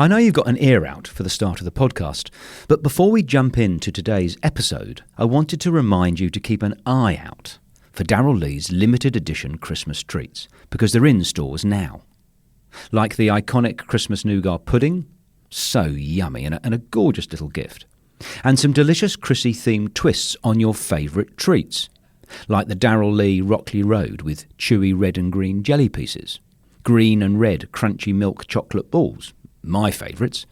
I know you've got an ear out for the start of the podcast, but before we jump into today's episode, I wanted to remind you to keep an eye out for Darryl Lee's limited edition Christmas treats, because they're in stores now. Like the iconic Christmas nougat pudding, so yummy and a gorgeous little gift. And some delicious Chrissy-themed twists on your favourite treats, like the Darryl Lee Rockley Road with chewy red and green jelly pieces, green and red crunchy milk chocolate balls, my favourites,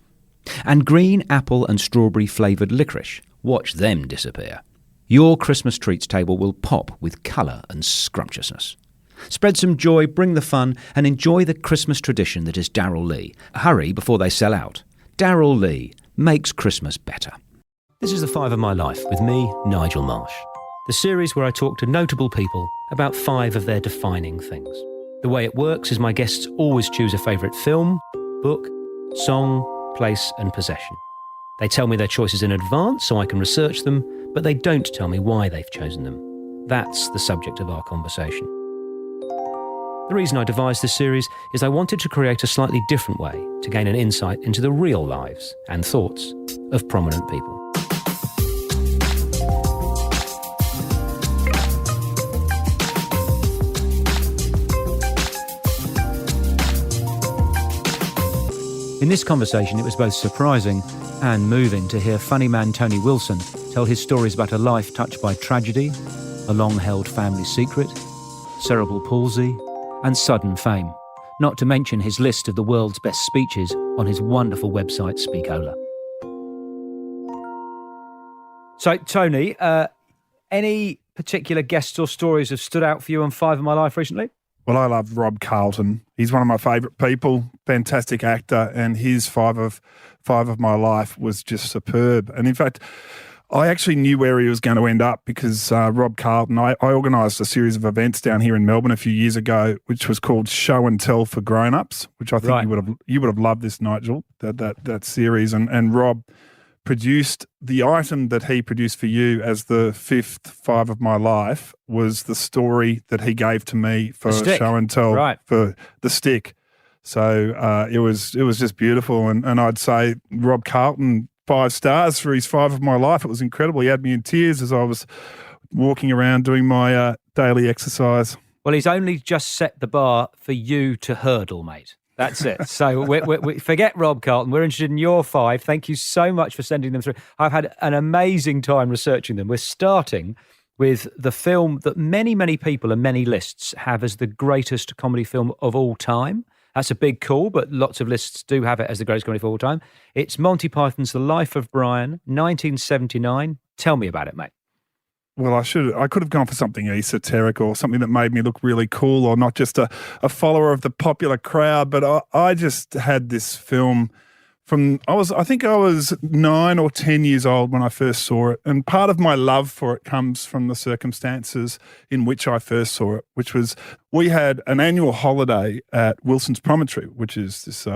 and green apple and strawberry flavoured licorice. Watch them disappear. Your Christmas treats table will pop with colour and scrumptiousness. Spread some joy, bring the fun, and enjoy the Christmas tradition that is Darryl Lee. Hurry before they sell out. Darryl Lee makes Christmas better. This is The 5 of My Life with me, Nigel Marsh. The series where I talk to notable people about 5 of their defining things. The way it works is my guests always choose a favourite film, book, song, place and possession. They tell me their choices in advance so I can research them, but they don't tell me why they've chosen them. That's the subject of our conversation. The reason I devised this series is I wanted to create a slightly different way to gain an insight into the real lives and thoughts of prominent people. In this conversation, it was both surprising and moving to hear funny man Tony Wilson tell his stories about a life touched by tragedy, a long-held family secret, cerebral palsy, and sudden fame, not to mention his list of the world's best speeches on his wonderful website, Speakola. So, Tony, any particular guests or stories have stood out for you on 5 of My Life recently? Well, I love Rob Carlton. He's one of my favourite people, fantastic actor, and his 5 of My Life was just superb. And in fact, I actually knew where he was going to end up because Rob Carlton, I organised a series of events down here in Melbourne a few years ago, which was called Show and Tell for Grown-Ups, which I think Right. you would have loved this, Nigel, that series. And Rob produced the item that he produced for you as the 5th 5 of My Life was the story that he gave to me for Show and Tell for the stick. So it was just beautiful. And I'd say Rob Carlton, 5 stars for his 5 of My Life. It was incredible. He had me in tears as I was walking around doing my daily exercise. Well, he's only just set the bar for you to hurdle, mate. That's it. So we forget Rob Carlton. We're interested in your 5. Thank you so much for sending them through. I've had an amazing time researching them. We're starting with the film that many, many people and many lists have as the greatest comedy film of all time. That's a big call, but lots of lists do have it as the greatest comedy of all time. It's Monty Python's The Life of Brian, 1979. Tell me about it, mate. Well, I could have gone for something esoteric or something that made me look really cool or not just a follower of the popular crowd. But I just had this film I think I was 9 or 10 years old when I first saw it. And part of my love for it comes from the circumstances in which I first saw it, which was we had an annual holiday at Wilson's Promontory, which is this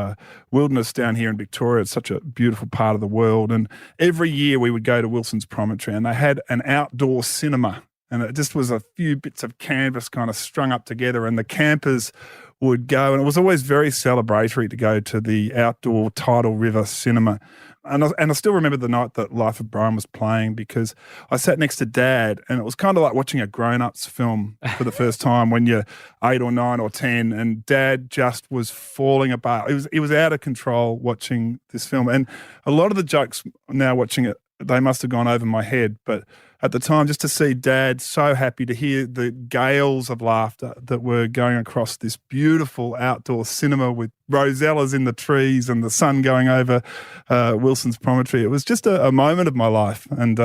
wilderness down here in Victoria. It's such a beautiful part of the world. And every year we would go to Wilson's Promontory and they had an outdoor cinema. And it just was a few bits of canvas kind of strung up together and the campers would go, and it was always very celebratory to go to the outdoor Tidal River cinema. And I still remember the night that Life of Brian was playing because I sat next to Dad and it was kind of like watching a grown-ups film for the first time when you're 8 or 9 or 10 and Dad just was falling apart. It was out of control watching this film. And a lot of the jokes now watching it, they must have gone over my head, but at the time, just to see Dad so happy to hear the gales of laughter that were going across this beautiful outdoor cinema with rosellas in the trees and the sun going over Wilson's Promontory. It was just a moment of my life. And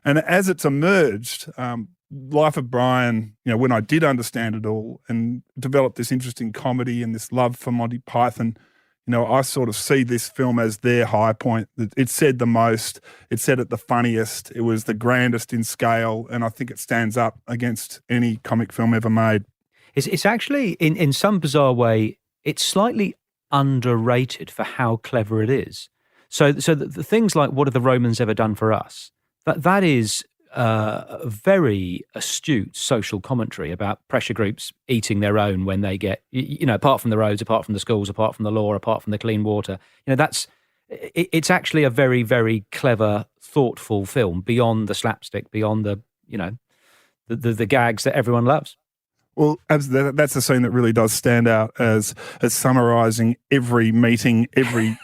as it's emerged, Life of Brian, when I did understand it all and developed this interest in comedy and this love for Monty Python, I sort of see this film as their high point. It said the most, it said it the funniest, it was the grandest in scale, and I think it stands up against any comic film ever made. It's actually, in some bizarre way, it's slightly underrated for how clever it is. So the things like What Have the Romans Ever Done for Us? That is very astute social commentary about pressure groups eating their own when they get, apart from the roads, apart from the schools, apart from the law, apart from the clean water. It's actually a very, very clever, thoughtful film beyond the slapstick, beyond the gags that everyone loves. Well, that's a scene that really does stand out as summarising every meeting, every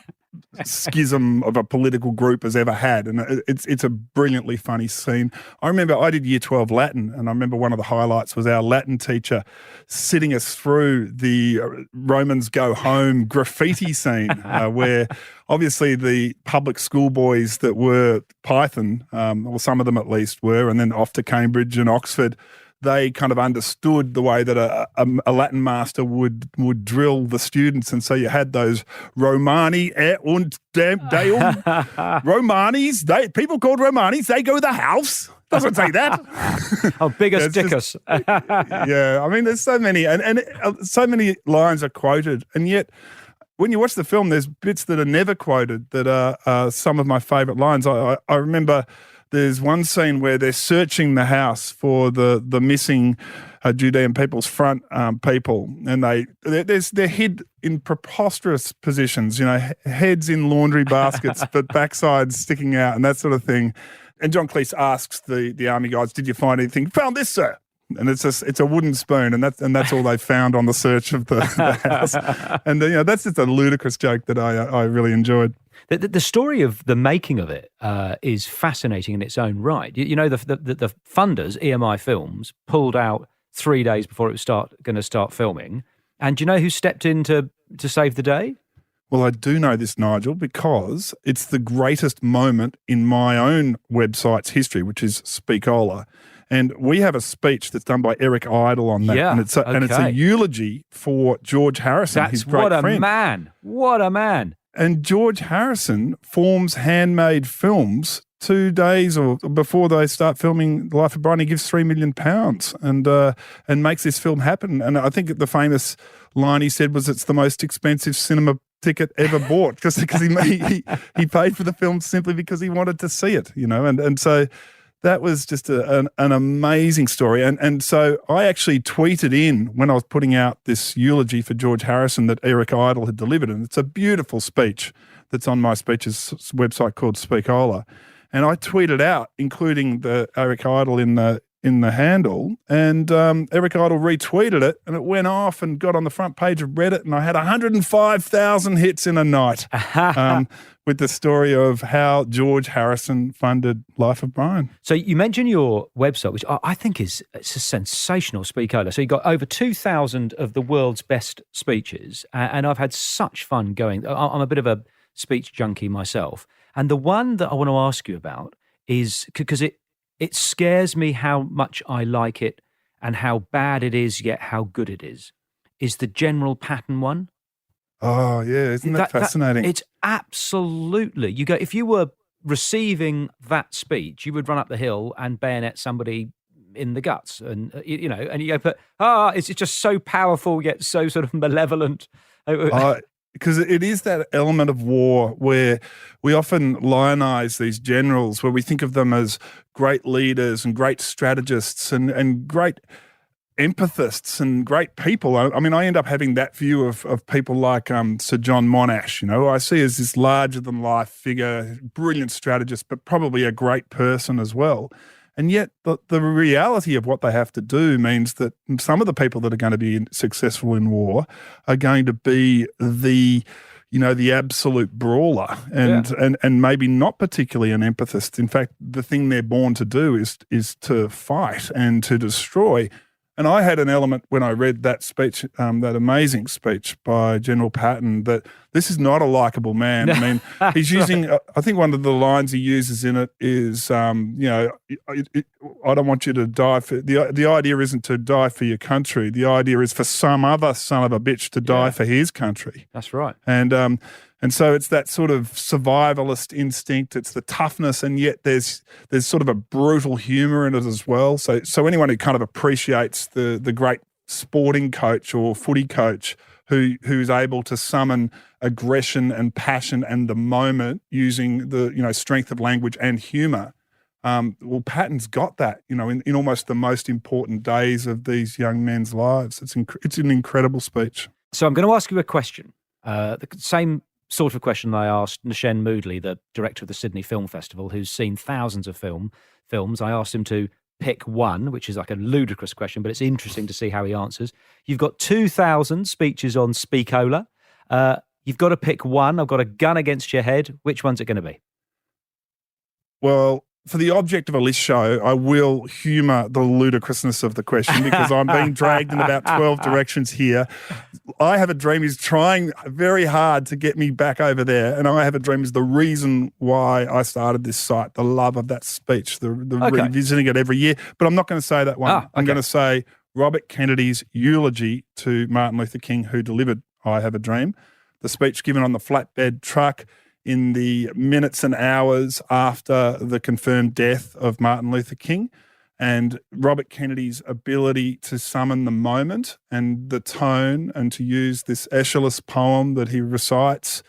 schism of a political group has ever had, and it's a brilliantly funny scene. I remember I did Year 12 Latin, and I remember one of the highlights was our Latin teacher sitting us through the Romans Go Home graffiti scene, where obviously the public school boys that were Python, or some of them at least were, and then off to Cambridge and Oxford, they kind of understood the way that a Latin master would drill the students. And so you had those Romani und Deum, Romanis, people called Romanis, they go to the house. Doesn't say that. Oh, biggest dickus. Yeah, I mean, there's so many, and so many lines are quoted, and yet when you watch the film, there's bits that are never quoted that are some of my favourite lines. I remember there's one scene where they're searching the house for the missing Judean People's Front people, and they're hid in preposterous positions, heads in laundry baskets, but backsides sticking out and that sort of thing. And John Cleese asks the army guys, "Did you find anything?" "Found this, sir." And it's a wooden spoon, and that's all they found on the search of the house. And that's just a ludicrous joke that I really enjoyed. The story of the making of it is fascinating in its own right. The funders, EMI Films, pulled out 3 days before it was going to start filming. And do you know who stepped in to save the day? Well, I do know this, Nigel, because it's the greatest moment in my own website's history, which is Speakola. And we have a speech that's done by Eric Idle on that. Yeah, and it's a eulogy for George Harrison, his great friend. What a man. And George Harrison forms Handmade Films 2 days or before they start filming The Life of Brian. He gives £3 million and makes this film happen. And I think the famous line he said was, "It's the most expensive cinema ticket ever bought," because he paid for the film simply because he wanted to see it, and so that was just an amazing story. And so I actually tweeted in when I was putting out this eulogy for George Harrison that Eric Idle had delivered. And it's a beautiful speech that's on my speeches website called Speakola. And I tweeted out, including the Eric Idle in the handle, and Eric Idle retweeted it, and it went off and got on the front page of Reddit, and I had 105,000 hits in a night with the story of how George Harrison funded Life of Brian. So you mentioned your website, which I think it's a sensational Speakola. So you got over 2,000 of the world's best speeches, and I've had such fun going. I'm a bit of a speech junkie myself, and the one that I want to ask you about is because it scares me how much I like it and how bad it is, yet how good it is the General Patton one. Oh, yeah. Isn't that fascinating? It's absolutely. If you were receiving that speech, you would run up the hill and bayonet somebody in the guts. And, and you go, but, it's just so powerful, yet so sort of malevolent. Because it is that element of war where we often lionize these generals, where we think of them as great leaders and great strategists and great empathists and great people. I mean, I end up having that view of people like Sir John Monash, who I see as this larger-than-life figure, brilliant strategist, but probably a great person as well. And yet the reality of what they have to do means that some of the people that are going to be successful in war are going to be the absolute brawler and maybe not particularly an empathist. In fact, the thing they're born to do is to fight and to destroy. And I had an element when I read that speech, that amazing speech by General Patton, that this is not a likable man. I mean, he's using, I think one of the lines he uses in it is, I don't want you to die for, the idea isn't to die for your country. The idea is for some other son of a bitch to die for his country. That's right. And so it's that sort of survivalist instinct. It's the toughness, and yet there's sort of a brutal humour in it as well. So anyone who kind of appreciates the great sporting coach or footy coach who's able to summon aggression and passion and the moment using the strength of language and humour, Well, Patton's got that, in almost the most important days of these young men's lives. It's an incredible speech. So I'm going to ask you a question, the same sort of question I asked Nishen Moodley, the director of the Sydney Film Festival, who's seen thousands of films. I asked him to pick one, which is like a ludicrous question, but it's interesting to see how he answers. You've got 2,000 speeches on Speakola. You've got to pick one. I've got a gun against your head. Which one's it going to be? Well, for the object of a list show, I will humour the ludicrousness of the question because I'm being dragged in about 12 directions here. I Have a Dream is trying very hard to get me back over there, and I Have a Dream is the reason why I started this site, the love of that speech, the revisiting it every year. But I'm not going to say that one. I'm going to say Robert Kennedy's eulogy to Martin Luther King, who delivered I Have a Dream, the speech given on the flatbed truck in the minutes and hours after the confirmed death of Martin Luther King, and Robert Kennedy's ability to summon the moment and the tone and to use this Aeschylus poem that he recites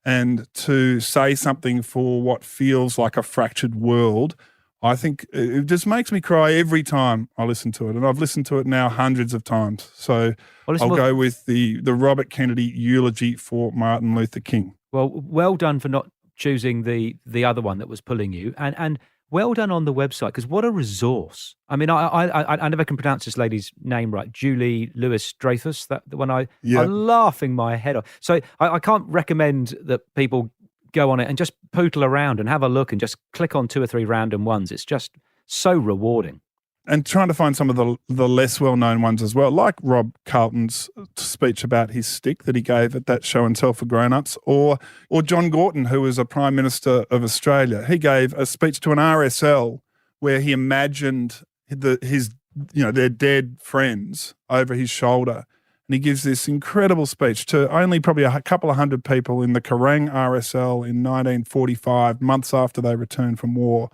and to say something for what feels like a fractured world. I think it just makes me cry every time I listen to it, and I've listened to it now hundreds of times. So I'll go with the Robert Kennedy eulogy for Martin Luther King. Well done for not choosing the other one that was pulling you, and well done on the website, because what a resource. I mean, I never can pronounce this lady's name right, Julie Louis-Dreyfus, that the one I'm laughing my head off. So I can't recommend that people go on it and just poodle around and have a look and just click on 2 or 3 random ones. It's just so rewarding. And trying to find some of the less well-known ones as well, like Rob Carlton's speech about his stick that he gave at that show and tell for grown-ups, or John Gorton, who was a Prime Minister of Australia. He gave a speech to an RSL where he imagined their dead friends over his shoulder. And he gives this incredible speech to only probably a couple of hundred people in the Kerrang RSL in 1945, months after they returned from war.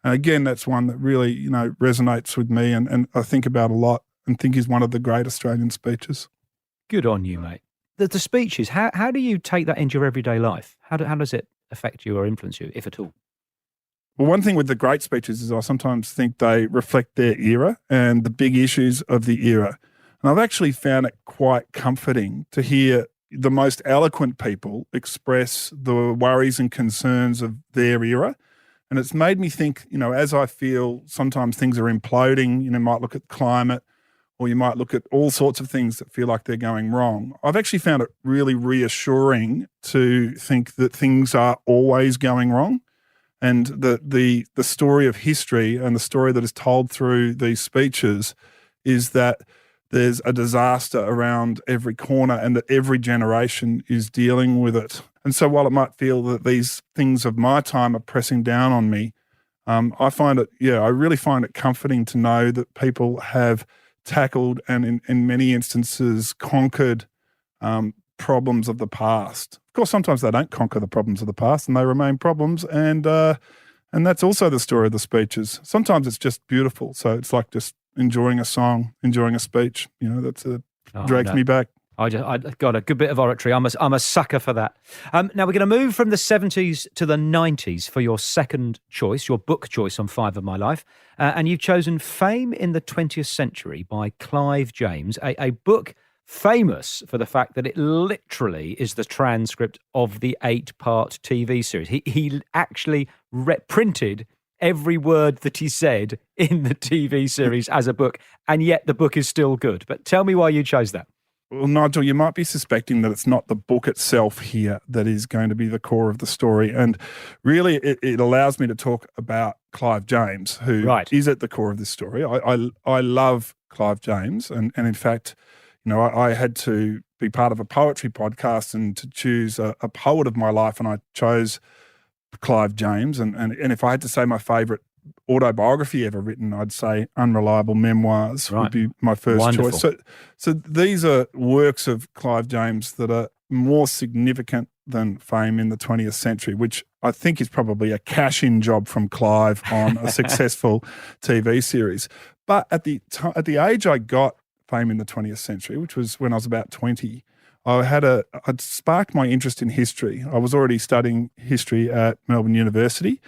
And again, that's one that really, resonates with me and I think about a lot and think is one of the great Australian speeches. Good on you, mate. The speeches, how do you take that into your everyday life? How does it affect you or influence you, if at all? Well, one thing with the great speeches is I sometimes think they reflect their era and the big issues of the era. And I've actually found it quite comforting to hear the most eloquent people express the worries and concerns of their era. And it's made me think, as I feel sometimes things are imploding, you might look at climate or you might look at all sorts of things that feel like they're going wrong. I've actually found it really reassuring to think that things are always going wrong, and the story of history and the story that is told through these speeches is that there's a disaster around every corner and that every generation is dealing with it. And so while it might feel that these things of my time are pressing down on me, I really find it comforting to know that people have tackled and in many instances conquered problems of the past. Of course, sometimes they don't conquer the problems of the past and they remain problems, and that's also the story of the speeches. Sometimes it's just beautiful. So it's like just enjoying a song, enjoying a speech. Drags me back. I got a good bit of oratory. I'm a sucker for that. Now we're going to move from the 70s to the 90s for your second choice, your book choice on Five of My Life. And you've chosen Fame in the 20th Century by Clive James, a book famous for the fact that it literally is the transcript of the 8-part TV series. He actually printed every word that he said in the TV series as a book, and yet the book is still good. But tell me why you chose that. Well, Nigel, you might be suspecting that it's not the book itself here that is going to be the core of the story. And really, it allows me to talk about Clive James, who is at the core of this story. I love Clive James. And in fact, I had to be part of a poetry podcast and to choose a poet of my life, and I chose Clive James. And if I had to say my favourite autobiography ever written, I'd say Unreliable Memoirs would be my first choice. So these are works of Clive James that are more significant than Fame in the 20th Century, which I think is probably a cash-in job from Clive on a successful TV series. But at the age I got Fame in the 20th Century, which was when I was about 20, I'd sparked my interest in history. I was already studying history at Melbourne University,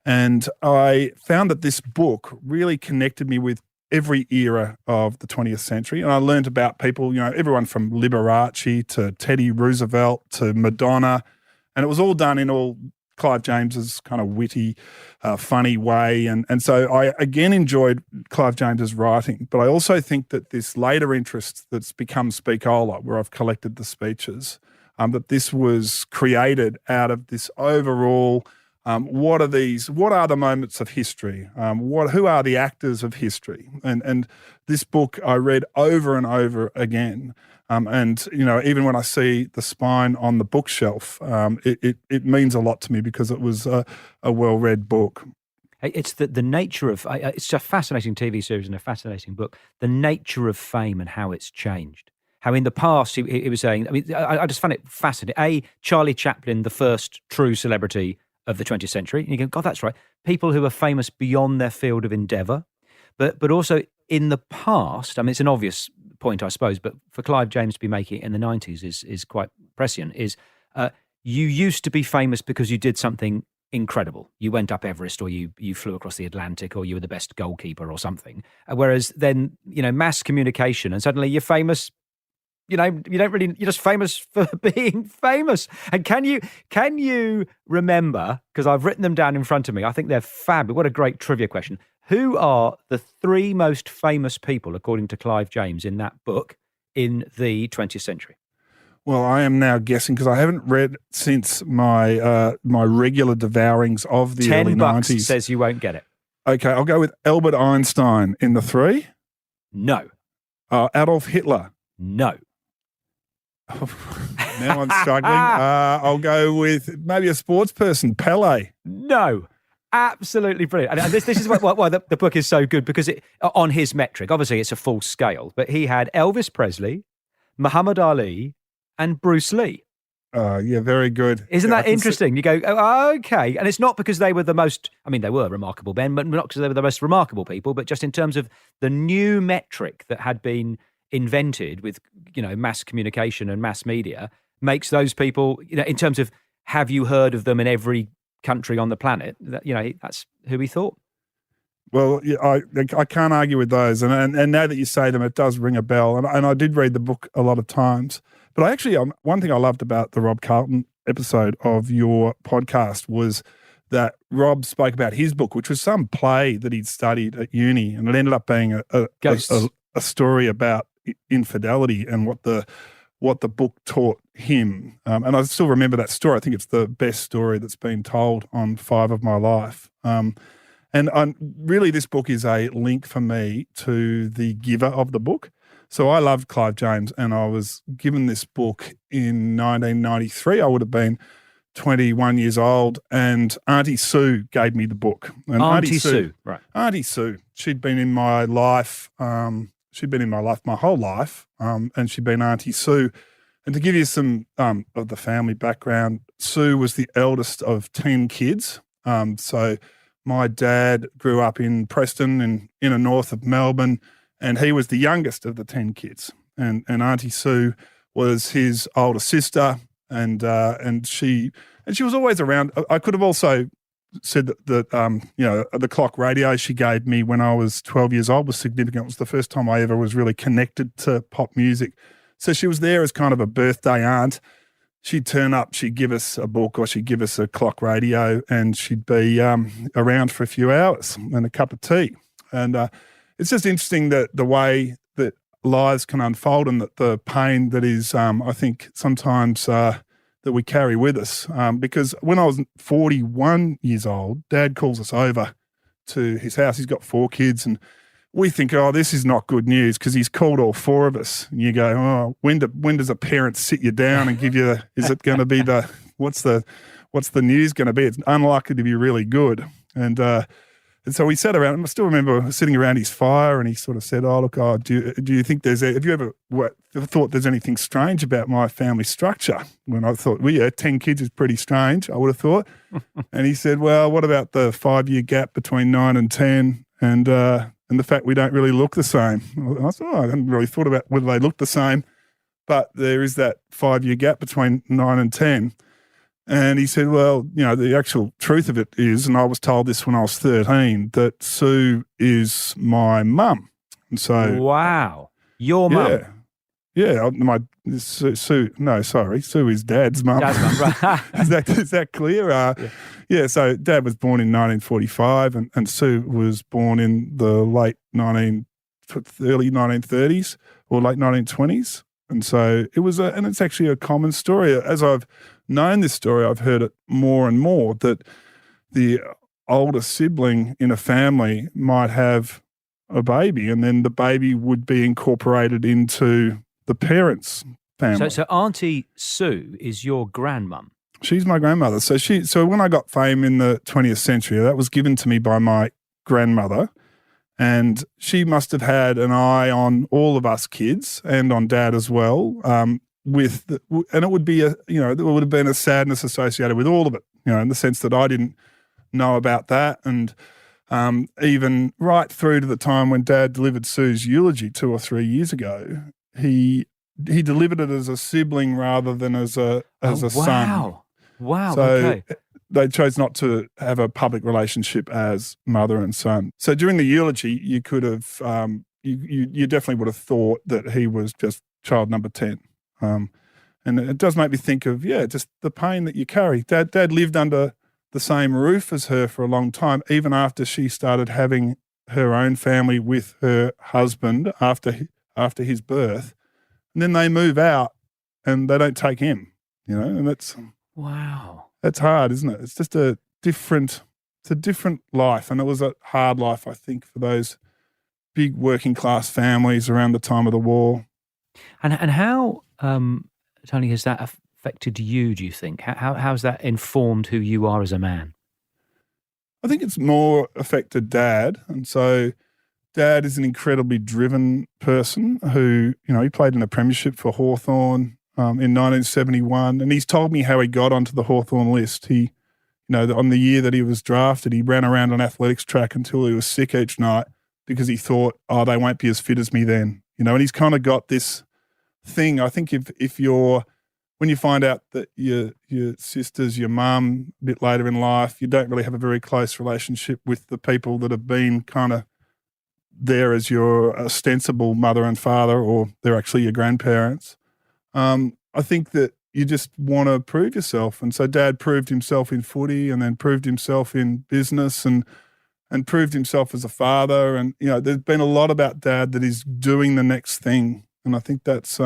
And I found that this book really connected me with every era of the 20th century. And I learned about people, everyone from Liberace to Teddy Roosevelt to Madonna. And it was all done in all Clive James's kind of witty, funny way. And so I again enjoyed Clive James's writing, but I also think that this later interest that's become Speakola, where I've collected the speeches, that this was created out of this overall, what are the moments of history? Who are the actors of history? And this book I read over and over again. And even when I see the spine on the bookshelf, it means a lot to me because it was a well-read book. It's the nature of it's a fascinating TV series and a fascinating book. The nature of fame and how it's changed. How in the past he was saying. I mean, I just found it fascinating. Charlie Chaplin, the first true celebrity of the 20th century. And you go, God, that's right. People who are famous beyond their field of endeavour, but also in the past. I mean, it's an obvious point, I suppose, but for Clive James to be making it in the 90s is quite prescient, you used to be famous because you did something incredible. You went up Everest, or you flew across the Atlantic, or you were the best goalkeeper or something. Whereas then, mass communication, and suddenly you're famous. You're just famous for being famous. And can you remember, because I've written them down in front of me, I think they're fab. What a great trivia question. Who are the 3 most famous people, according to Clive James, in that book in the 20th century? Well, I am now guessing because I haven't read since my my regular devourings of the early 90s. $10 says you won't get it. Okay, I'll go with Albert Einstein in the 3. No. Adolf Hitler. No. Now I'm struggling. I'll go with maybe a sports person, Pele. No. Absolutely brilliant. And this is why the book is so good, because it, on his metric, obviously it's a full scale, but he had Elvis Presley, Muhammad Ali, and Bruce Lee. Yeah, very good. Isn't that interesting? You go, oh, okay. And it's not because they were the most, they were remarkable men, but not because they were the most remarkable people, but just in terms of the new metric that had been invented with, mass communication and mass media, makes those people, in terms of, have you heard of them in every country on the planet? That's who he thought. Well, yeah, I can't argue with those, and now that you say them, it does ring a bell. And I did read the book a lot of times, but I actually one thing I loved about the Rob Carlton episode of your podcast was that Rob spoke about his book, which was some play that he'd studied at uni, and it ended up being a story about infidelity and what the book taught him. And I still remember that story. I think it's the best story that's been told on 5 of My Life. And really, this book is a link for me to the giver of the book. So I loved Clive James, and I was given this book in 1993. I would have been 21 years old, and Auntie Sue gave me the book. And Auntie Sue, right. Auntie Sue. She'd been in my life. She'd been in my life my whole life, and she'd been Auntie Sue. And to give you some of the family background, Sue was the eldest of 10 kids. So my dad grew up in Preston in inner north of Melbourne, and he was the youngest of the 10 kids. And Auntie Sue was his older sister, and she was always around. I could have also said that the clock radio she gave me when I was 12 years old was significant. It was the first time I ever was really connected to pop music. So she was there as kind of a birthday aunt. She'd turn up, she'd give us a book, or she'd give us a clock radio, and she'd be around for a few hours and a cup of tea. And it's just interesting that the way that lives can unfold, and that the pain that is, I think, sometimes that we carry with us. Because when I was 41 years old, Dad calls us over to his house. He's got 4 kids, and we think, oh, this is not good news, because he's called all 4 of us. And you go, oh, when does a parent sit you down and give you, is it going to be what's the news going to be? It's unlikely to be really good. And so we sat around, and I still remember sitting around his fire, and he sort of said, oh, look, do you think have you ever thought there's anything strange about my family structure? When I thought, well, yeah, 10 kids is pretty strange, I would have thought. And he said, well, what about the 5-year gap between 9 and 10 and the fact we don't really look the same? I thought, I hadn't really thought about whether they look the same, but there is that 5-year gap between 9 and 10. And he said, well, the actual truth of it is, and I was told this when I was 13, that Sue is my mum. And so, wow, your mum. yeah. Yeah, Sue is Dad's mum. Dad's mum, right. Is that clear? Yeah, so Dad was born in 1945 and Sue was born in the early 1930s or late 1920s. And so it was and it's actually a common story. As I've known this story, I've heard it more and more that the older sibling in a family might have a baby and then the baby would be incorporated into the parents' family. So Auntie Sue is your grandmum. She's my grandmother. So when I got fame in the 20th century, that was given to me by my grandmother, and she must have had an eye on all of us kids and on Dad as well. And it would be there would have been a sadness associated with all of it, in the sense that I didn't know about that, and even right through to the time when Dad delivered Sue's eulogy 2 or 3 years ago. He delivered it as a sibling rather than as a son. Wow. So okay. They chose not to have a public relationship as mother and son. So during the eulogy, you could have you definitely would have thought that he was just child number 10. And it does make me think of just the pain that you carry. Dad lived under the same roof as her for a long time, even after she started having her own family with her husband after his birth, and then they move out and they don't take him, and that's hard, isn't it? It's just a different life, and it was a hard life, I think, for those big working class families around the time of the war. And how, Tony, has that affected you, do you think? How's that informed who you are as a man? I think it's more affected Dad, and so Dad is an incredibly driven person who, he played in the premiership for Hawthorn in 1971, and he's told me how he got onto the Hawthorn list. He, on the year that he was drafted, he ran around an athletics track until he was sick each night because he thought, they won't be as fit as me then, and he's kind of got this thing. I think when you find out that your sisters, your mum, a bit later in life, you don't really have a very close relationship with the people that have been kind of there as your ostensible mother and father, or they're actually your grandparents. I think that you just want to prove yourself. And so Dad proved himself in footy and then proved himself in business and proved himself as a father. And, there's been a lot about Dad that is doing the next thing. And I think that's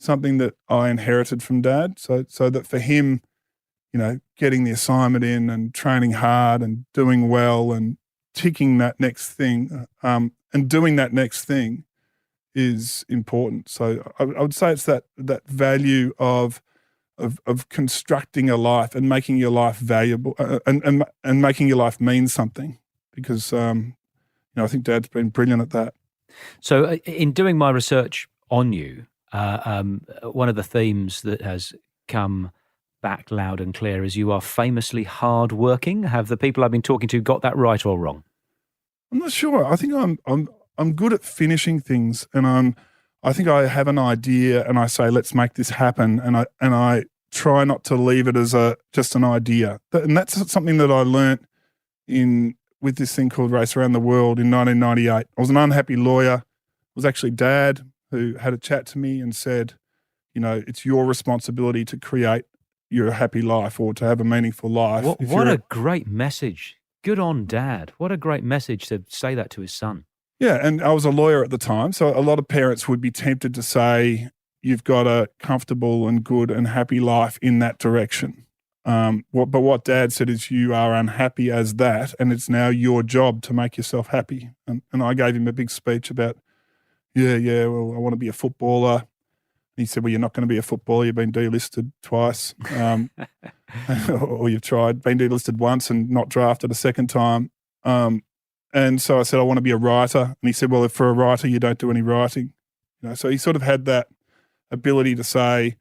something that I inherited from Dad. So that for him, getting the assignment in and training hard and doing well and ticking that next thing and doing that next thing is important. So I would say it's that value of constructing a life and making your life valuable and making your life mean something, because I think Dad's been brilliant at that. So in doing my research on you, one of the themes that has come back loud and clear is you are famously hardworking. Have the people I've been talking to got that right or wrong? I'm not sure. I think I'm good at finishing things, and I think I have an idea and I say, let's make this happen, and I try not to leave it as just an idea. And that's something that I learnt with this thing called Race Around the World in 1998. I was an unhappy lawyer. It was actually Dad who had a chat to me and said, it's your responsibility to create your happy life or to have a meaningful life. What a great message. Good on Dad. What a great message to say that to his son. Yeah, and I was a lawyer at the time, so a lot of parents would be tempted to say, you've got a comfortable and good and happy life in that direction. But what Dad said is, you are unhappy as that, and it's now your job to make yourself happy. And I gave him a big speech about, well, I want to be a footballer. He said, well, you're not going to be a footballer. You've been delisted twice. Or you've been delisted once and not drafted a second time. And so I said, I want to be a writer. And he said, well, if for a writer, you don't do any writing. So he sort of had that ability to say,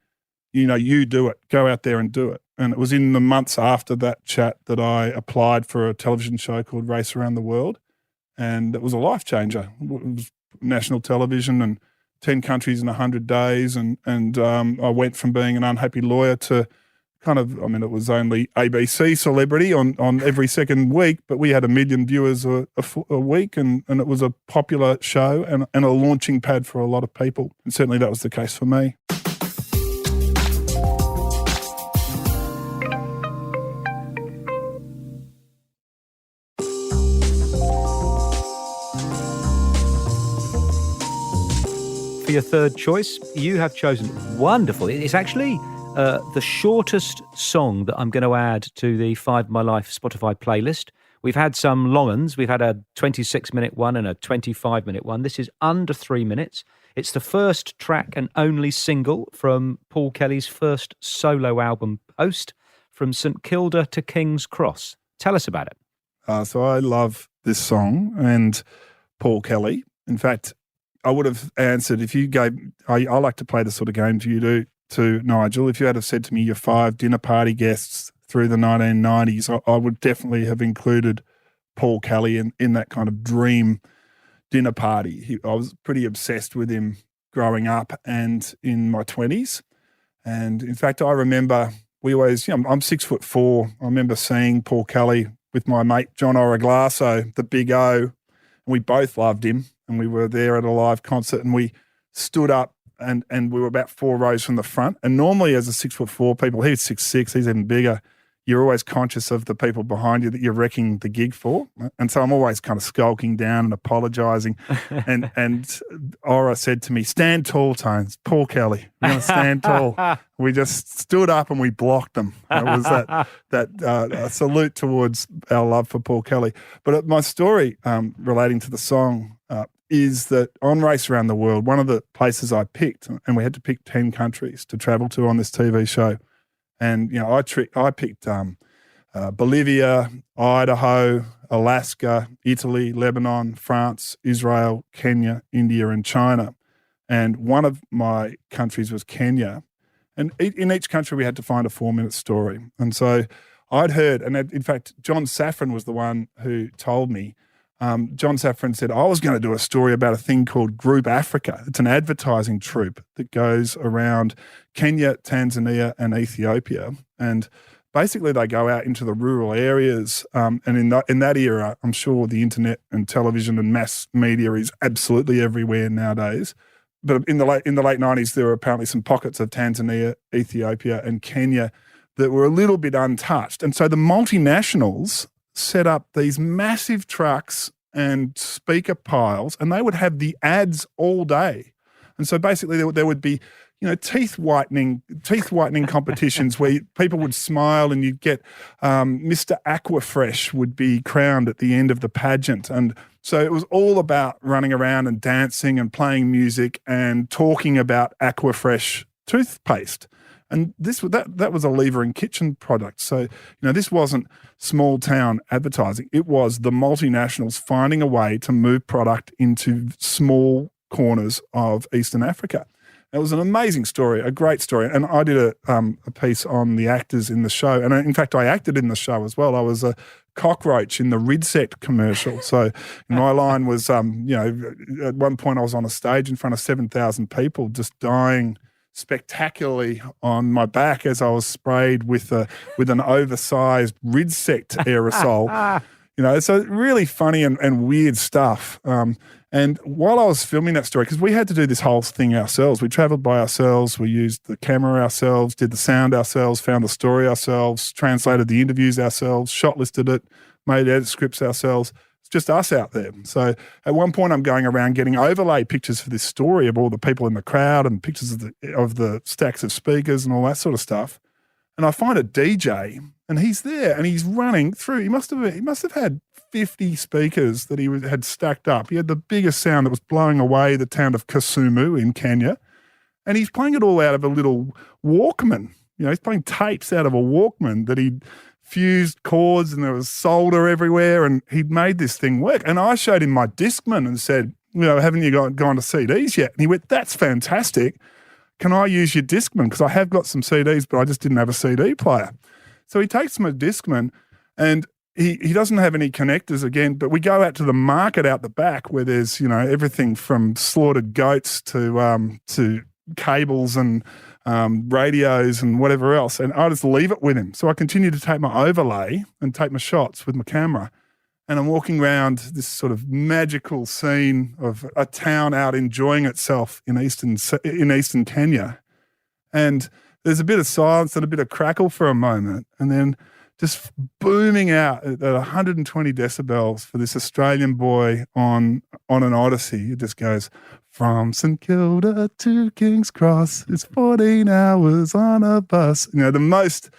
you do it, go out there and do it. And it was in the months after that chat that I applied for a television show called Race Around the World. And it was a life changer. It was national television and 10 countries in 100 days. And I went from being an unhappy lawyer to it was only ABC Celebrity on every second week, but we had 1 million viewers a week, and it was a popular show and a launching pad for a lot of people. And certainly that was the case for me. For your third choice, you have chosen wonderful. It's actually the shortest song that I'm going to add to the 5 of My Life Spotify playlist. We've had some long ones. We've had a 26-minute one and a 25-minute one. This is under 3 minutes. It's the first track and only single from Paul Kelly's first solo album, Post, from St Kilda to King's Cross. Tell us about it. So I love this song and Paul Kelly. In fact, I would have answered if you gave, I like to play the sort of games you do to Nigel. If you had have said to me your 5 dinner party guests through the 1990s, I would definitely have included Paul Kelly in that kind of dream dinner party. I was pretty obsessed with him growing up and in my 20s. And in fact, I remember I'm 6'4". I remember seeing Paul Kelly with my mate, John Oraglasso, the Big O, and we both loved him. And we were there at a live concert and we stood up and we were about 4 rows from the front. And normally as a 6'4" people, he's 6'6", he's even bigger, you're always conscious of the people behind you that you're wrecking the gig for. And so I'm always kind of skulking down and apologising. and Ora said to me, "Stand tall, Tones. Paul Kelly. We're going to stand tall." We just stood up and we blocked them. It was that salute towards our love for Paul Kelly. But my story relating to the song is that on Race Around the World, one of the places I picked, and we had to pick 10 countries to travel to on this TV show, and I picked Bolivia, Idaho, Alaska, Italy, Lebanon, France, Israel, Kenya, India, and China. And one of my countries was Kenya. And in each country we had to find a 4-minute story. And so I'd heard, and in fact, John Safran was the one who told me. John Safran said, I was going to do a story about a thing called Group Africa. It's an advertising troupe that goes around Kenya, Tanzania, and Ethiopia. And basically they go out into the rural areas. And in that era, I'm sure the internet and television and mass media is absolutely everywhere nowadays. But in the late 90s, there were apparently some pockets of Tanzania, Ethiopia, and Kenya that were a little bit untouched. And so the multinationals set up these massive trucks and speaker piles, and they would have the ads all day. And so basically there would be, teeth whitening competitions where people would smile and you'd get Mr. Aquafresh would be crowned at the end of the pageant. And so it was all about running around and dancing and playing music and talking about Aquafresh toothpaste. And that was a lever and kitchen product. So, this wasn't small town advertising. It was the multinationals finding a way to move product into small corners of Eastern Africa. It was an amazing story, a great story. And I did a piece on the actors in the show. And in fact, I acted in the show as well. I was a cockroach in the Ridset commercial. So my line was, at one point I was on a stage in front of 7,000 people just dying spectacularly on my back as I was sprayed with an oversized Ridset aerosol. So really funny and weird stuff. And while I was filming that story, because we had to do this whole thing ourselves, we travelled by ourselves, we used the camera ourselves, did the sound ourselves, found the story ourselves, translated the interviews ourselves, shot listed it, made edit scripts ourselves. It's just us out there. So at one point I'm going around getting overlay pictures for this story of all the people in the crowd and pictures of the stacks of speakers and all that sort of stuff. And I find a DJ and he's there and he's running through. He must have had 50 speakers that he had stacked up. He had the biggest sound that was blowing away the town of Kisumu in Kenya. And he's playing it all out of a little Walkman. He's playing tapes out of a Walkman that he'd fused cords and there was solder everywhere and he'd made this thing work. And I showed him my Discman and said, haven't you gone to CDs yet? And he went, that's fantastic. Can I use your Discman? Because I have got some CDs, but I just didn't have a CD player. So he takes my Discman and he doesn't have any connectors again, but we go out to the market out the back where there's, everything from slaughtered goats to cables and radios and whatever else, and I just leave it with him. So I continue to take my overlay and take my shots with my camera. And I'm walking around this sort of magical scene of a town out enjoying itself in eastern Kenya. And there's a bit of silence and a bit of crackle for a moment, and then just booming out at 120 decibels for this Australian boy on an Odyssey. It just goes, from St Kilda to King's Cross, it's 14 hours on a bus. You know, the most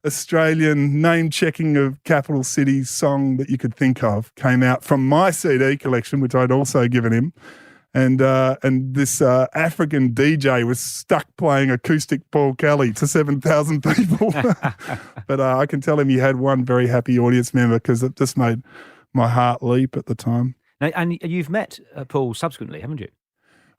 Australian name-checking of capital cities song that you could think of came out from my CD collection, which I'd also given him. And this African DJ was stuck playing acoustic Paul Kelly to 7,000 people. But I can tell him he had one very happy audience member, because it just made my heart leap at the time. Now, and you've met Paul subsequently, haven't you?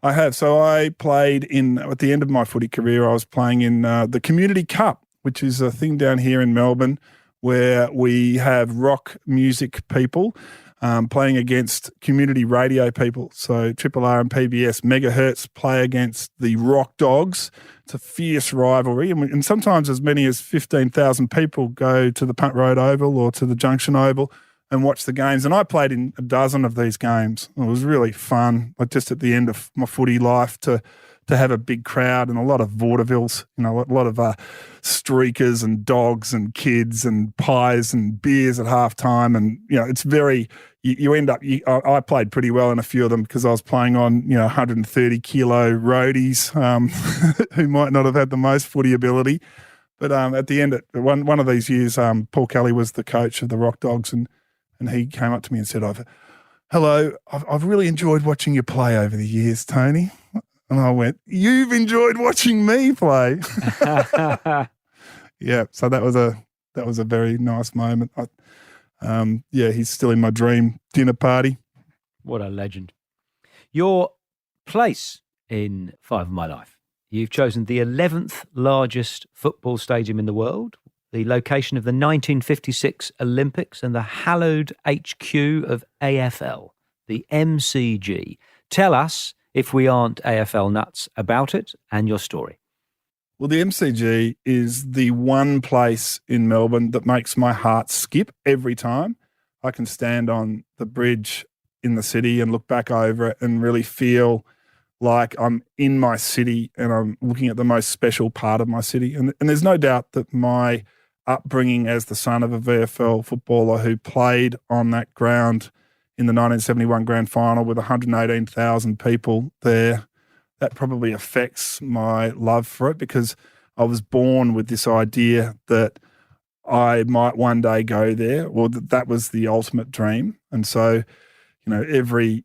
I have. So I played at the end of my footy career, I was playing in the Community Cup, which is a thing down here in Melbourne where we have rock music people playing against community radio people. So Triple R and PBS Megahertz play against the Rock Dogs. It's a fierce rivalry. And sometimes as many as 15,000 people go to the Punt Road Oval or to the Junction Oval and watch the games. And I played in a dozen of these games. It was really fun, like just at the end of my footy life, to have a big crowd and a lot of vaudevilles, a lot of streakers and dogs and kids and pies and beers at halftime. And, it's very, you end up, I played pretty well in a few of them because I was playing on, 130 kilo roadies who might not have had the most footy ability. But at the end, one of these years, Paul Kelly was the coach of the Rock Dogs, and he came up to me and said, hello, I've really enjoyed watching you play over the years, Tony. And I went, you've enjoyed watching me play. Yeah, so that was a very nice moment. He's still in my dream dinner party. What a legend. Your place in Five of My Life. You've chosen the 11th largest football stadium in the world, the location of the 1956 Olympics, and the hallowed HQ of AFL, the MCG. Tell us, if we aren't AFL nuts, about it and your story. Well, the MCG is the one place in Melbourne that makes my heart skip every time. I can stand on the bridge in the city and look back over it and really feel like I'm in my city and I'm looking at the most special part of my city. And there's no doubt that my upbringing as the son of a VFL footballer who played on that ground in the 1971 grand final with 118,000 people there, that probably affects my love for it, because I was born with this idea that I might one day go there, or that was the ultimate dream. And so, every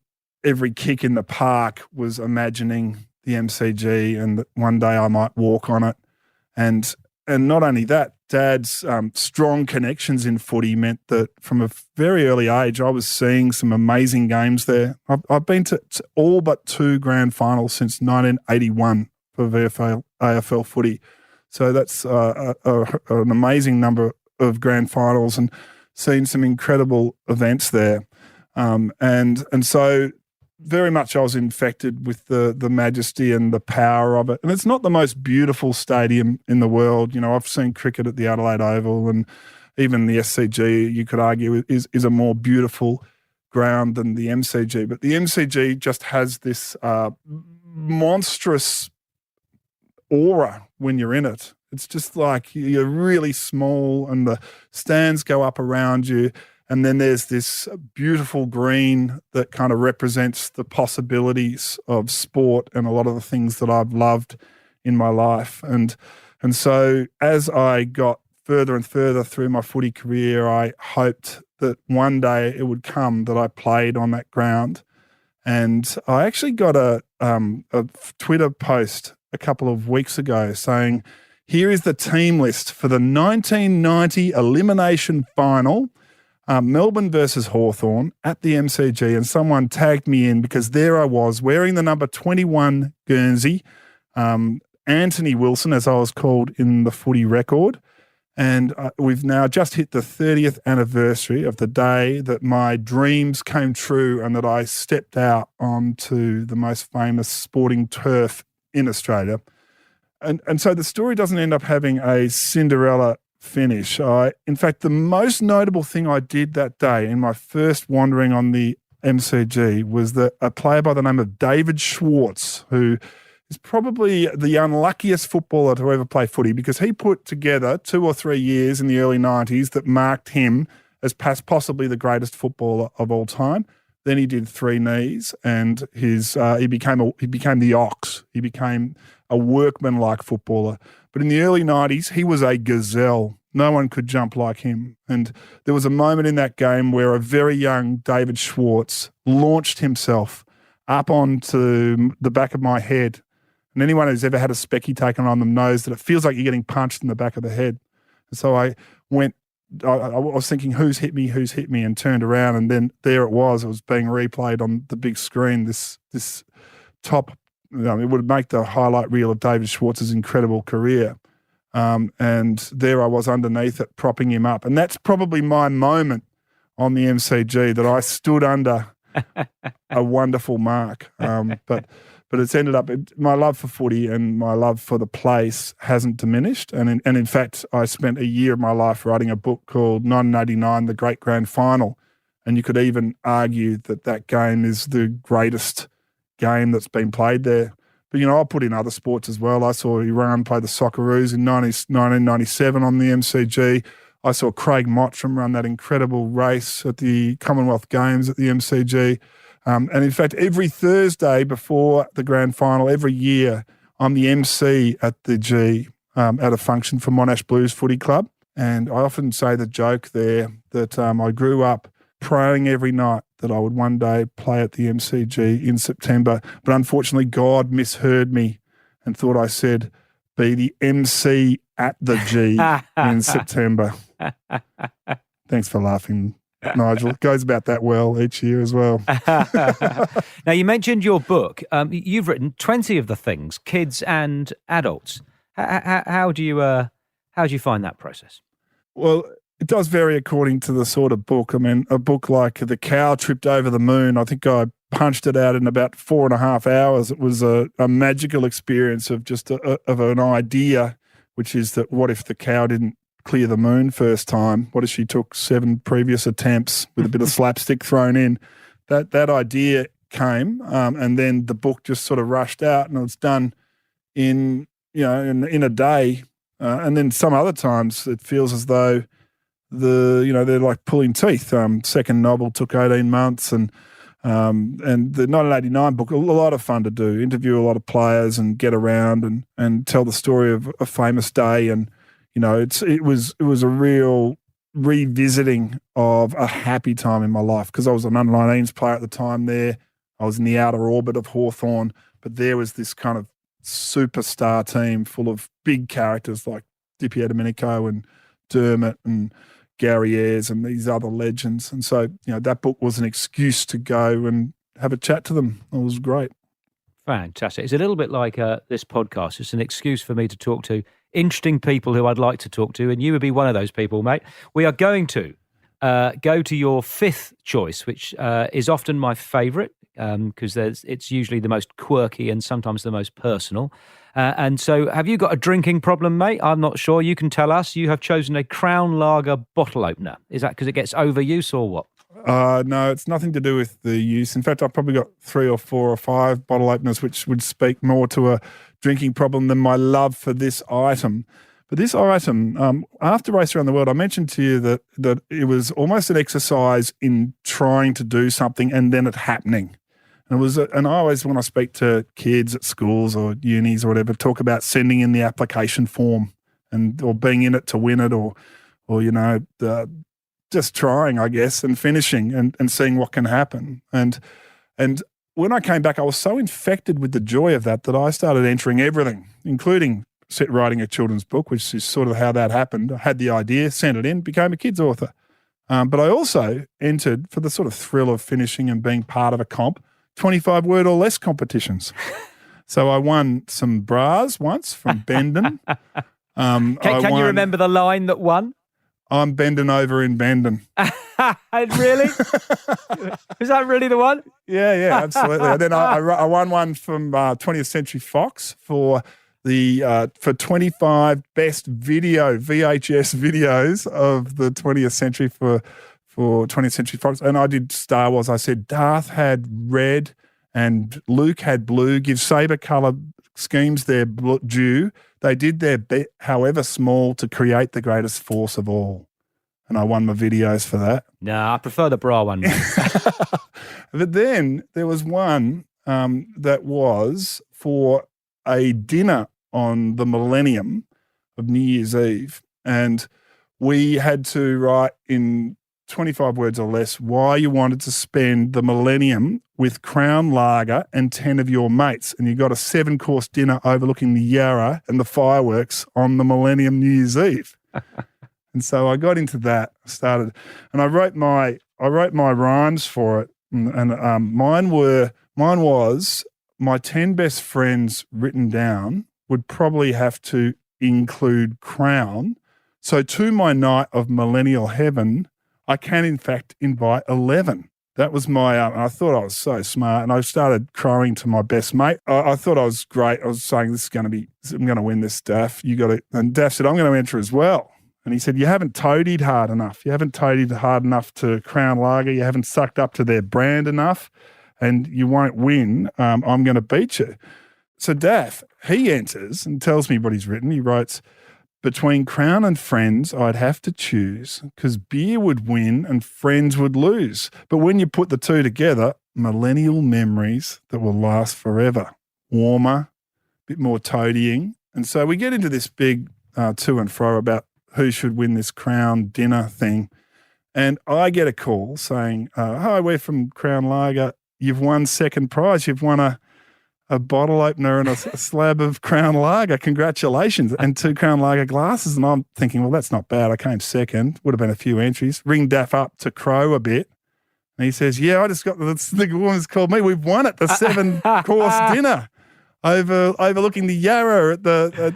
kick in the park was imagining the MCG and that one day I might walk on it. And not only that, Dad's strong connections in footy meant that from a very early age, I was seeing some amazing games there. I've been to all but 2 grand finals since 1981 for VFL AFL footy. So that's an amazing number of grand finals and seen some incredible events there. And so very much I was infected with the majesty and the power of it. And it's not the most beautiful stadium in the world. I've seen cricket at the Adelaide Oval, and even the SCG, you could argue, is a more beautiful ground than the MCG. But the MCG just has this monstrous aura when you're in it. It's just like you're really small and the stands go up around you. And then there's this beautiful green that kind of represents the possibilities of sport and a lot of the things that I've loved in my life. And so as I got further and further through my footy career, I hoped that one day it would come that I played on that ground. And I actually got a Twitter post a couple of weeks ago saying, here is the team list for the 1990 elimination final, Melbourne versus Hawthorn at the MCG, and someone tagged me in because there I was wearing the number 21 Guernsey, Anthony Wilson, as I was called in the footy record. And we've now just hit the 30th anniversary of the day that my dreams came true and that I stepped out onto the most famous sporting turf in Australia. and so the story doesn't end up having a Cinderella finish. In fact, the most notable thing I did that day in my first wandering on the MCG was that a player by the name of David Schwartz, who is probably the unluckiest footballer to ever play footy, because he put together 2 or 3 years in the early 90s that marked him as possibly the greatest footballer of all time. Then he did 3 knees, and he became the ox. He became a workman-like footballer. But in the early 90s, he was a gazelle. No one could jump like him. And there was a moment in that game where a very young David Schwartz launched himself up onto the back of my head. And anyone who's ever had a specky taken on them knows that it feels like you're getting punched in the back of the head. And so I was thinking, who's hit me, and turned around, and then there it was being replayed on the big screen, this top, it would make the highlight reel of David Schwartz's incredible career. And there I was underneath it, propping him up. And that's probably my moment on the MCG, that I stood under a wonderful mark. But it's ended up, my love for footy and my love for the place hasn't diminished. And in fact, I spent a year of my life writing a book called 1989, The Great Grand Final. And you could even argue that game is the greatest game that's been played there. But, I put in other sports as well. I saw Iran play the Socceroos in 1997 on the MCG. I saw Craig Mottram run that incredible race at the Commonwealth Games at the MCG. And in fact, every Thursday before the grand final, every year, I'm the MC at the G at a function for Monash Blues Footy Club. And I often say the joke there that I grew up praying every night that I would one day play at the MCG in September. But unfortunately, God misheard me and thought I said, be the MC at the G in September. Thanks for laughing, Nigel. It goes about that well each year as well. Now, you mentioned your book. You've written 20 of the things, kids and adults. How do you find that process? Well, it does vary according to the sort of book. I mean, a book like The Cow Tripped Over the Moon, I think I punched it out in about 4.5 hours. It was a magical experience of just of an idea, which is that what if the cow didn't clear the moon first time? What if she took 7 previous attempts with a bit of slapstick thrown in? That idea came, and then the book just sort of rushed out, and it was done in a day. And then some other times it feels as though they're like pulling teeth. Second novel took 18 months, and the 1989 book, a lot of fun to do. Interview a lot of players and get around and tell the story of a famous day. And it was a real revisiting of a happy time in my life, because I was an under-19s player at the time there. I was in the outer orbit of Hawthorn, but there was this kind of superstar team full of big characters like Di Domenico and Dermot and Gary Ayres and these other legends. And so, that book was an excuse to go and have a chat to them. It was great. Fantastic. It's a little bit like this podcast. It's an excuse for me to talk to interesting people who I'd like to talk to, and you would be one of those people, mate. We are going to go to your 5th choice, which is often my favourite, because it's usually the most quirky and sometimes the most personal. And so have you got a drinking problem, mate? I'm not sure. You can tell us. You have chosen a Crown Lager bottle opener. Is that because it gets overuse or what? No, it's nothing to do with the use. In fact, I've probably got 3 or 4 or 5 bottle openers, which would speak more to a drinking problem than my love for this item. But this item, after Race Around the World, I mentioned to you that it was almost an exercise in trying to do something and then it happening. And I always, when I speak to kids at schools or unis or whatever, talk about sending in the application form or being in it to win it, or just trying, I guess, and finishing and seeing what can happen. And when I came back, I was so infected with the joy of that I started entering everything, including writing a children's book, which is sort of how that happened. I had the idea, sent it in, became a kids author. But I also entered, for the sort of thrill of finishing and being part of a comp, 25-word or less competitions. So I won some bras once from Bendon. Can you remember the line that won? I'm bending over in Bendon. Really? Is that really the one? Yeah, absolutely. And then I won one from 20th Century Fox for for 25 best VHS videos of the 20th century for 20th Century Fox. And I did Star Wars. I said Darth had red and Luke had blue. Give saber color schemes their due. They did their bit, however small, to create the greatest force of all. And I won my videos for that. No, I prefer the bra one. But then there was one that was for a dinner on the millennium of New Year's Eve. And we had to write in 25 words or less why you wanted to spend the millennium with Crown Lager and 10 of your mates. And you got a 7-course dinner overlooking the Yarra and the fireworks on the millennium New Year's Eve. And so I got into that, started, and I wrote my rhymes for it. And mine was my 10 best friends written down would probably have to include Crown. So to my night of millennial heaven, I can in fact invite 11. That was my, I thought I was so smart, and I started crowing to my best mate. I thought I was great. I was saying, I'm going to win this, Daff. You got it. And Daff said, I'm going to enter as well. And he said, you haven't toadied hard enough. You haven't toadied hard enough to Crown Lager. You haven't sucked up to their brand enough, and you won't win. I'm going to beat you. So Daff, he enters and tells me what he's written. He writes, between Crown and Friends, I'd have to choose because beer would win and Friends would lose. But when you put the two together, millennial memories that will last forever. Warmer, a bit more toadying. And so we get into this big to and fro about who should win this Crown dinner thing. And I get a call saying, hi, we're from Crown Lager. You've won second prize. You've won a bottle opener and a slab of Crown Lager. Congratulations. And 2 Crown Lager glasses. And I'm thinking, well, that's not bad. I came second. Would have been a few entries. Ring Daff up to crow a bit. And he says, yeah, I just got the woman's called me. We've won it, the 7-course dinner overlooking the Yarra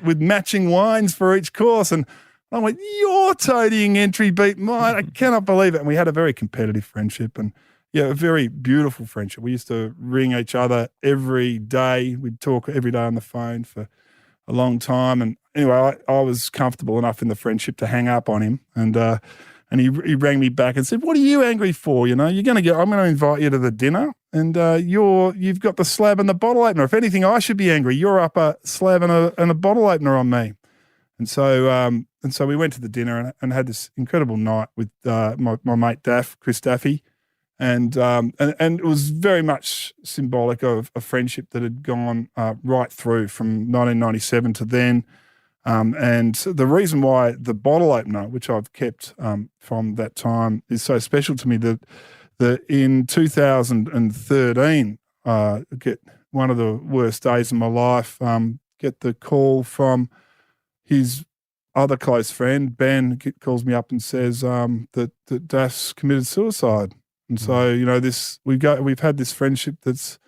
with matching wines for each course. And I went, your toadying entry beat mine. I cannot believe it. And we had a very competitive friendship and, yeah, a very beautiful friendship. We used to ring each other every day. We'd talk every day on the phone for a long time. And anyway, I was comfortable enough in the friendship to hang up on him. And he rang me back and said, what are you angry for? You know, I'm going to invite you to the dinner and you've got the slab and the bottle opener. If anything, I should be angry. You're up a slab and a bottle opener on me. And so we went to the dinner and had this incredible night with my mate Chris Daffy. And it was very much symbolic of a friendship that had gone right through from 1997 to then. And the reason why the bottle opener, which I've kept from that time, is so special to me that in 2013, get one of the worst days of my life, get the call from his other close friend, Ben, calls me up and says that Daff's committed suicide. And so, you know, we've had this friendship that's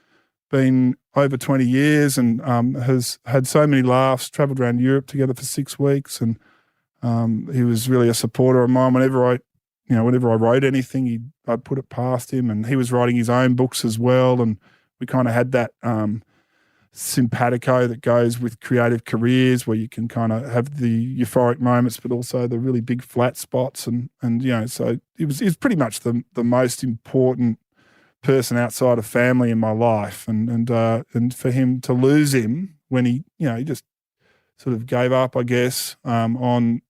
been over 20 years and has had so many laughs, travelled around Europe together for 6 weeks. And he was really a supporter of mine. Whenever I wrote anything, I'd put it past him. And he was writing his own books as well. And we kind of had that simpatico that goes with creative careers where you can kind of have the euphoric moments but also the really big flat spots and you know, so he was pretty much the most important person outside of family in my life and for him to lose him when he just sort of gave up, I guess, on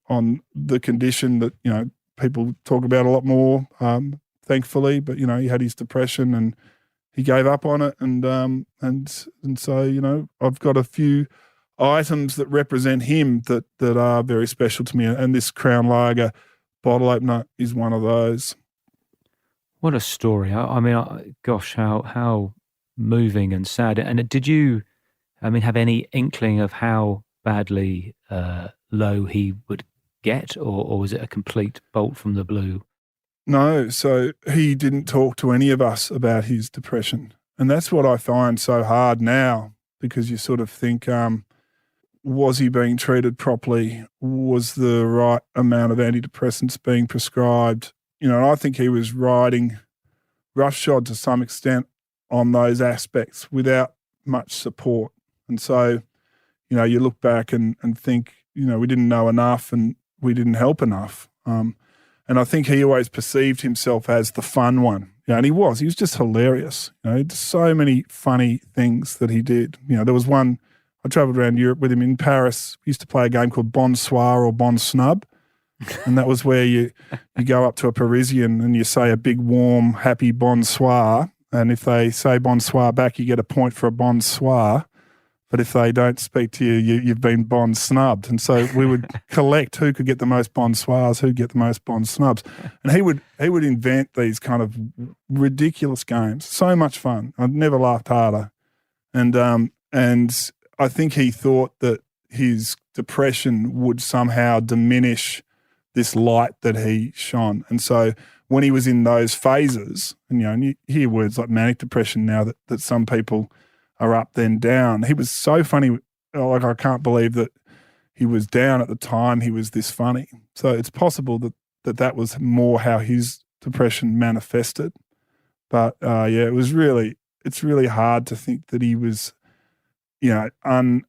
the condition that, you know, people talk about a lot more, thankfully, but, you know, he had his depression and he gave up on it, and so, you know, I've got a few items that represent him that are very special to me, and this Crown Lager bottle opener is one of those. What a story! I mean, gosh, how moving and sad. And did you, have any inkling of how badly low he would get, or was it a complete bolt from the blue? No, so he didn't talk to any of us about his depression. And that's what I find so hard now, because you sort of think, was he being treated properly? Was the right amount of antidepressants being prescribed? You know, and I think he was riding roughshod to some extent on those aspects without much support. And so, you look back and think, we didn't know enough and we didn't help enough. And I think he always perceived himself as the fun one. And he was just hilarious. So many funny things that he did. There was one, I travelled around Europe with him in Paris. We used to play a game called Bonsoir or Bon Snub. And that was where you go up to a Parisian and you say a big, warm, happy bonsoir. And if they say bonsoir back, you get a point for a bonsoir. But if they don't speak to you, you've been bon snubbed. And so we would collect who could get the most bonsoirs, who'd get the most bon snubs. And he would invent these kind of ridiculous games. So much fun. I've never laughed harder. And I think he thought that his depression would somehow diminish this light that he shone. And so when he was in those phases, and you hear words like manic depression now that some people are up then down. He was so funny. Like, I can't believe that he was down at the time he was this funny. So it's possible that was more how his depression manifested. But it's really hard to think that he was, no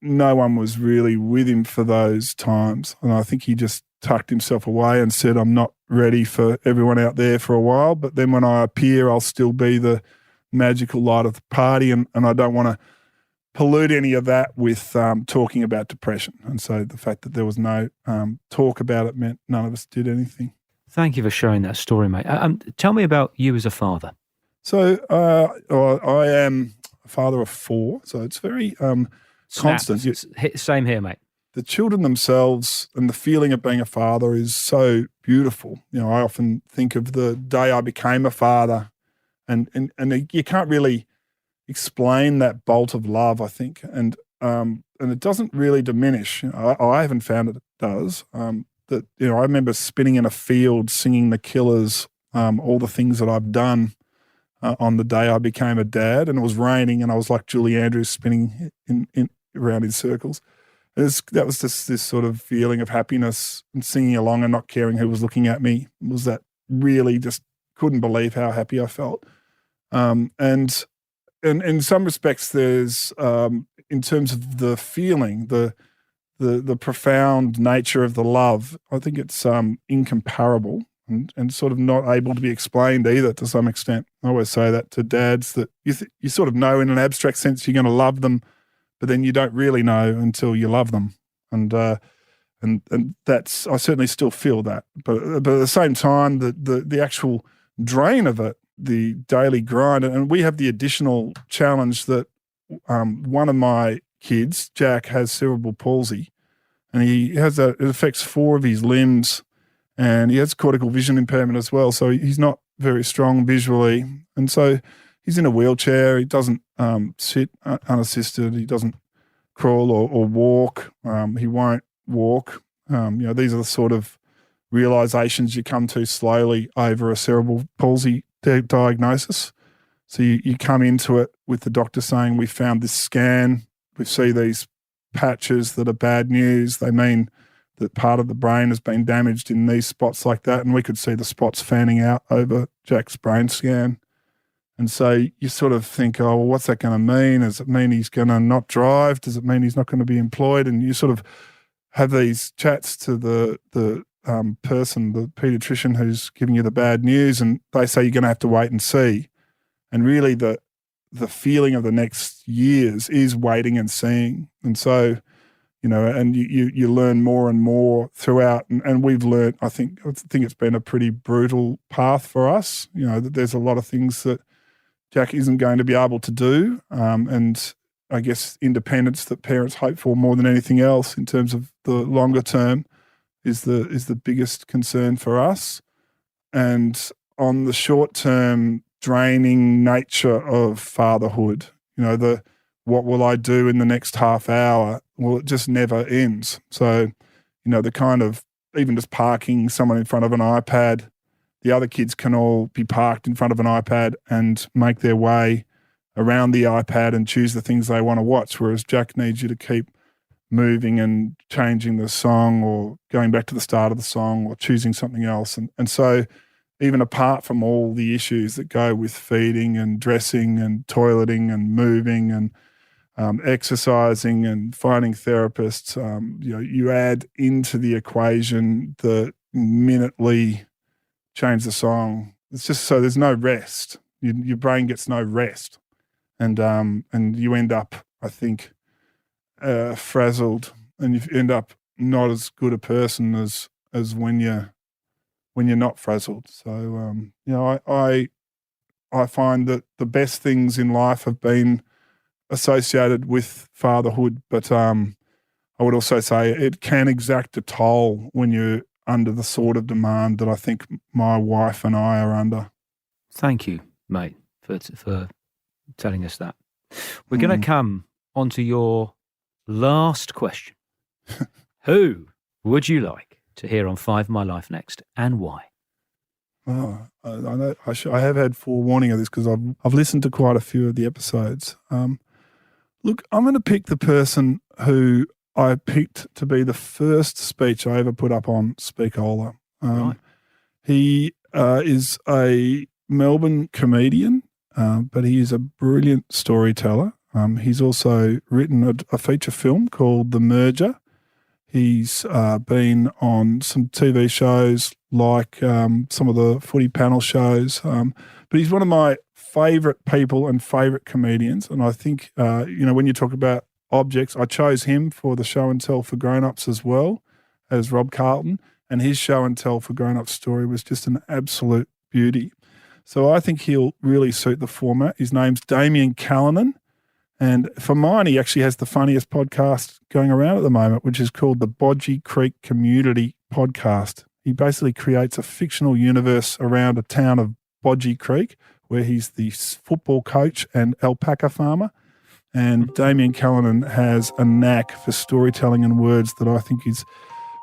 one was really with him for those times. And I think he just tucked himself away and said, I'm not ready for everyone out there for a while, but then when I appear, I'll still be the magical light of the party, and I don't want to pollute any of that with talking about depression. And so the fact that there was no talk about it meant none of us did anything. Thank you for sharing that story, mate. Tell me about you as a father. So I am a father of 4, so it's very constant. Same here, mate. The children themselves and the feeling of being a father is so beautiful. I often think of the day I became a father, and you can't really explain that bolt of love, I think, and it doesn't really diminish. I haven't found it does. I remember spinning in a field singing The Killers, all the things that I've done on the day I became a dad, and it was raining, and I was like Julie Andrews spinning around in circles. That was just this sort of feeling of happiness and singing along and not caring who was looking at me. It was that really just couldn't believe how happy I felt. And in some respects, there's in terms of the feeling, the profound nature of the love, I think it's incomparable and sort of not able to be explained either to some extent. I always say that to dads, that you sort of know in an abstract sense you're going to love them, but then you don't really know until you love them. And that's, I certainly still feel that. But at the same time, the actual drain of it, the daily grind, and we have the additional challenge that one of my kids, Jack, has cerebral palsy, and it affects 4 of his limbs, and he has cortical vision impairment as well, so he's not very strong visually, and so he's in a wheelchair. He doesn't sit unassisted. He doesn't crawl or walk. He won't walk. These are the sort of realizations you come to slowly over a cerebral palsy diagnosis. So you come into it with the doctor saying, we found this scan, we see these patches that are bad news. They mean that part of the brain has been damaged in these spots like that, and we could see the spots fanning out over Jack's brain scan. And so you sort of think, oh, well, what's that going to mean? Does it mean he's going to not drive? Does it mean he's not going to be employed? And you sort of have these chats to the person, the paediatrician who's giving you the bad news, and they say you're going to have to wait and see. And really the feeling of the next years is waiting and seeing. And so, and you learn more and more throughout. And we've learned, I think it's been a pretty brutal path for us, that there's a lot of things that Jack isn't going to be able to do. And I guess independence that parents hope for more than anything else in terms of the longer term is the biggest concern for us. And on the short term, draining nature of fatherhood, what will I do in the next half hour? Well, it just never ends. So, the kind of, even just parking someone in front of an iPad, the other kids can all be parked in front of an iPad and make their way around the iPad and choose the things they want to watch, whereas Jack needs you to keep moving and changing the song or going back to the start of the song or choosing something else. And so even apart from all the issues that go with feeding and dressing and toileting and moving and exercising and finding therapists. You add into the equation the minutely change the song. It's just so there's no rest. Your brain gets no rest, and you end up, I think, frazzled, and you end up not as good a person as when you're not frazzled. So I find that the best things in life have been associated with fatherhood, but I would also say it can exact a toll when you're under the sort of demand that I think my wife and I are under. Thank you, mate, for telling us that. We're going to come on to your last question. Who would you like to hear on 5 of My Life next, and why? Oh, I know. I have had forewarning of this because I've listened to quite a few of the episodes. Look, I'm going to pick the person who I picked to be the first speech I ever put up on Speakola. Right. He is a Melbourne comedian, but he is a brilliant storyteller. He's also written a feature film called The Merger. He's been on some TV shows like some of the footy panel shows, but he's one of my favourite people and favourite comedians. And I think, when you talk about objects, I chose him for the show and tell for grown-ups as well as Rob Carlton, and his show and tell for grown-ups story was just an absolute beauty. So I think he'll really suit the format. His name's Damien Callanan. And for mine, he actually has the funniest podcast going around at the moment, which is called the Bodgy Creek Community Podcast. He basically creates a fictional universe around a town of Bodgy Creek where he's the football coach and alpaca farmer. And Damien Callanan has a knack for storytelling and words that I think is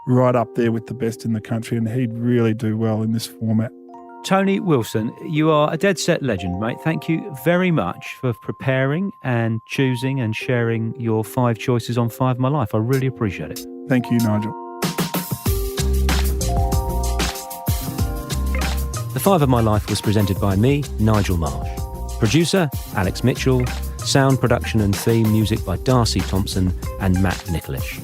right up there with the best in the country, and he'd really do well in this format. Tony Wilson, you are a dead set legend, mate. Thank you very much for preparing and choosing and sharing your 5 choices on 5 of My Life. I really appreciate it. Thank you, Nigel. The 5 of My Life was presented by me, Nigel Marsh. Producer, Alex Mitchell. Sound production and theme music by Darcy Thompson and Matt Nicholish.